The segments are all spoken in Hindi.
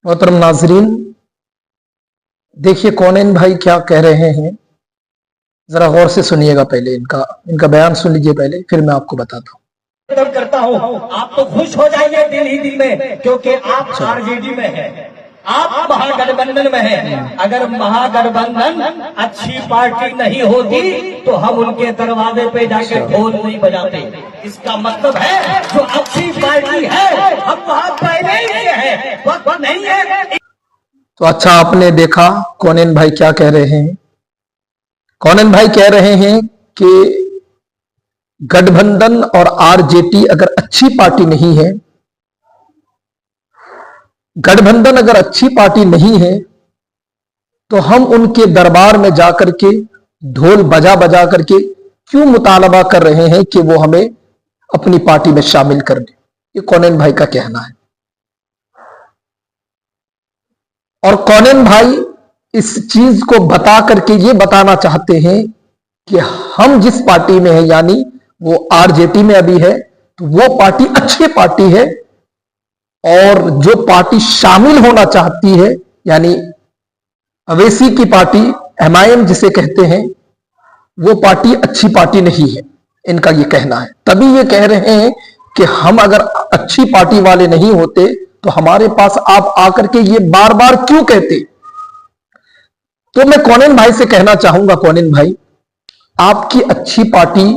मोहतरम नाजरीन, देखिए कौनेन भाई क्या कह रहे हैं, जरा गौर से सुनिएगा। पहले इनका बयान सुन लीजिए पहले, फिर मैं आपको बताता हूँ। करता हूँ, आप तो खुश हो जाइए दिल ही दिल में, क्योंकि आप आरजेडी में हैं, आप महागठबंधन में हैं। अगर महागठबंधन अच्छी पार्टी नहीं होती तो हम उनके दरवाजे पे जाके ढोल नहीं बजाते। इसका मतलब है जो अच्छी पार्टी है हम वहां पहले ही है, वक्त नहीं है। तो अच्छा, आपने देखा कौनेन भाई क्या कह रहे हैं। कौनेन भाई कह रहे हैं कि गठबंधन और आरजेडी अगर अच्छी पार्टी नहीं है, गठबंधन अगर अच्छी पार्टी नहीं है तो हम उनके दरबार में जाकर के ढोल बजा बजा करके क्यों मुतालबा कर रहे हैं कि वो हमें अपनी पार्टी में शामिल कर दे। ये कौनेन भाई का कहना है। और कौनेन भाई इस चीज को बता करके ये बताना चाहते हैं कि हम जिस पार्टी में है, यानी वो आरजेडी में अभी है, तो वो पार्टी अच्छी पार्टी है, और जो पार्टी शामिल होना चाहती है, यानी अवैसी की पार्टी एमआईएम जिसे कहते हैं, वो पार्टी अच्छी पार्टी नहीं है। इनका ये कहना है। तभी ये कह रहे हैं कि हम अगर अच्छी पार्टी वाले नहीं होते तो हमारे पास आप आकर के ये बार बार क्यों कहते। तो मैं कौनेन भाई से कहना चाहूंगा, कौनेन भाई, आपकी अच्छी पार्टी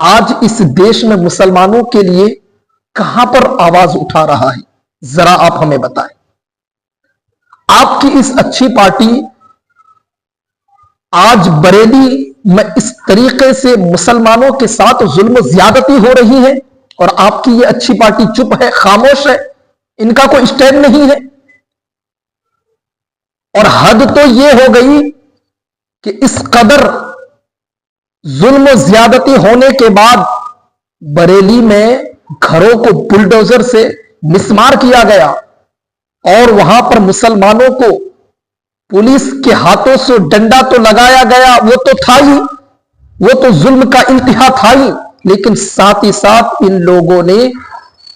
आज इस देश में मुसलमानों के लिए कहां पर आवाज उठा रहा है, जरा आप हमें बताएं। आपकी इस अच्छी पार्टी आज बरेली में इस तरीके से मुसलमानों के साथ जुल्म ज्यादती हो रही है, और आपकी ये अच्छी पार्टी चुप है, खामोश है, इनका कोई स्टैंड नहीं है। और हद तो ये हो गई कि इस कदर जुल्म ज्यादती होने के बाद बरेली में घरों को बुलडोजर से मिसमार किया गया, और वहां पर मुसलमानों को पुलिस के हाथों से डंडा तो लगाया गया, वो तो था ही, वो तो जुल्म का इंतहा था ही, लेकिन साथ ही साथ इन लोगों ने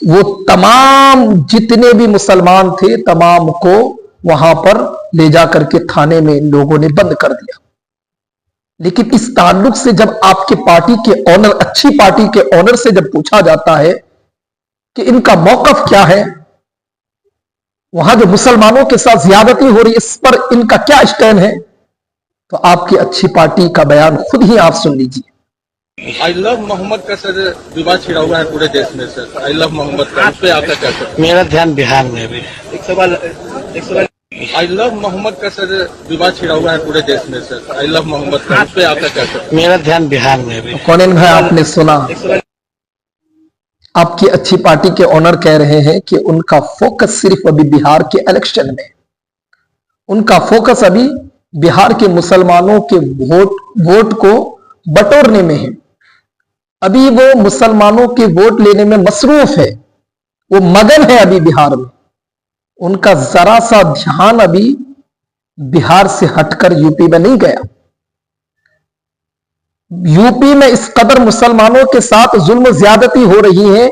वो तमाम जितने भी मुसलमान थे तमाम को वहां पर ले जाकर के थाने में इन लोगों ने बंद कर दिया। लेकिन इस ताल्लुक से जब आपके पार्टी के ऑनर, अच्छी पार्टी के ऑनर से जब पूछा जाता है कि इनका मौकफ क्या है, वहां जो मुसलमानों के साथ ज्यादती हो रही है इस पर इनका क्या स्टैंड है, तो आपकी अच्छी पार्टी का बयान खुद ही आप सुन लीजिए। आई लव मोहम्मद का सर विवाद छिड़ा हुआ है पूरे देश में सर। आई लव मोहम्मद का, उस पर आपका क्या सर? मेरा ध्यान बिहार में भी। एक सवाल आई लव मोहम्मद का सर विवाद छिड़ा हुआ है पूरे देश में सर। आई लव मोहम्मद का, उस पर आपका क्या सर? मेरा ध्यान बिहार में भी। कौनेन भाई, आपने सुना, आपकी अच्छी पार्टी के ऑनर कह रहे हैं कि उनका फोकस सिर्फ अभी बिहार के इलेक्शन में, उनका फोकस अभी बिहार के मुसलमानों के वोट को बटोरने में है। अभी वो मुसलमानों के वोट लेने में मसरूफ है, वो मगन है अभी बिहार में। उनका जरा सा ध्यान अभी बिहार से हटकर यूपी में नहीं गया। यूपी में इस कदर मुसलमानों के साथ जुल्म ज्यादती हो रही है,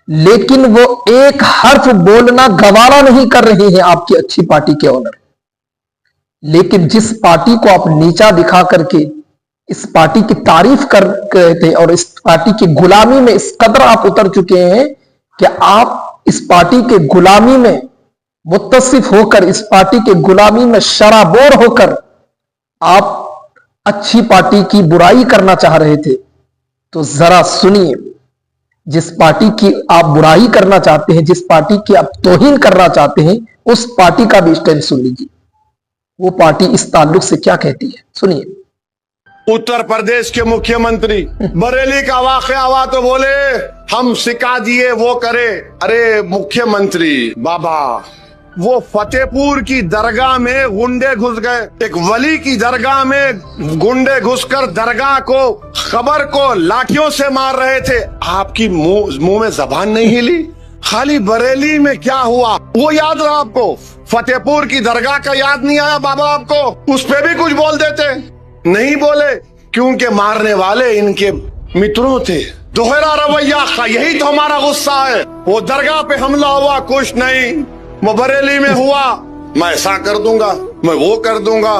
लेकिन वो एक हर्फ बोलना गवारा नहीं कर रही है आपकी अच्छी पार्टी के ऑनर। लेकिन जिस पार्टी को आप नीचा दिखा करके इस पार्टी की तारीफ कर रहे थे, और इस पार्टी की गुलामी में इस कदर आप उतर चुके हैं कि आप इस पार्टी के गुलामी में मुत्तसिफ होकर, इस पार्टी के गुलामी में शराबोर होकर आप अच्छी पार्टी की बुराई करना चाह रहे थे। तो जरा सुनिए, जिस पार्टी की आप बुराई करना चाहते हैं, जिस पार्टी की आप तौहीन करना चाहते हैं, उस पार्टी का भी स्टैंड सुन लीजिए। वो पार्टी इस ताल्लुक से क्या कहती है, सुनिए। उत्तर प्रदेश के मुख्यमंत्री बरेली का वाकया हुआ तो बोले हम सिखा दिए वो करे। अरे मुख्यमंत्री बाबा, वो फतेहपुर की दरगाह में गुंडे घुस गए, एक वली की दरगाह में गुंडे घुसकर दरगाह को, खबर को लाठियों से मार रहे थे। आपकी मुंह में जबान नहीं हिली? खाली बरेली में क्या हुआ वो याद रहा आपको? फतेहपुर की दरगाह का याद नहीं आया बाबा आपको? उस पे भी कुछ बोल देते, नहीं बोले क्योंकि मारने वाले इनके मित्रों थे। दोहरा रवैया का यही तो हमारा गुस्सा है। वो दरगाह पे हमला हुआ, कुछ नहीं। वो बरेली में हुआ, मैं ऐसा कर दूंगा, मैं वो कर दूंगा।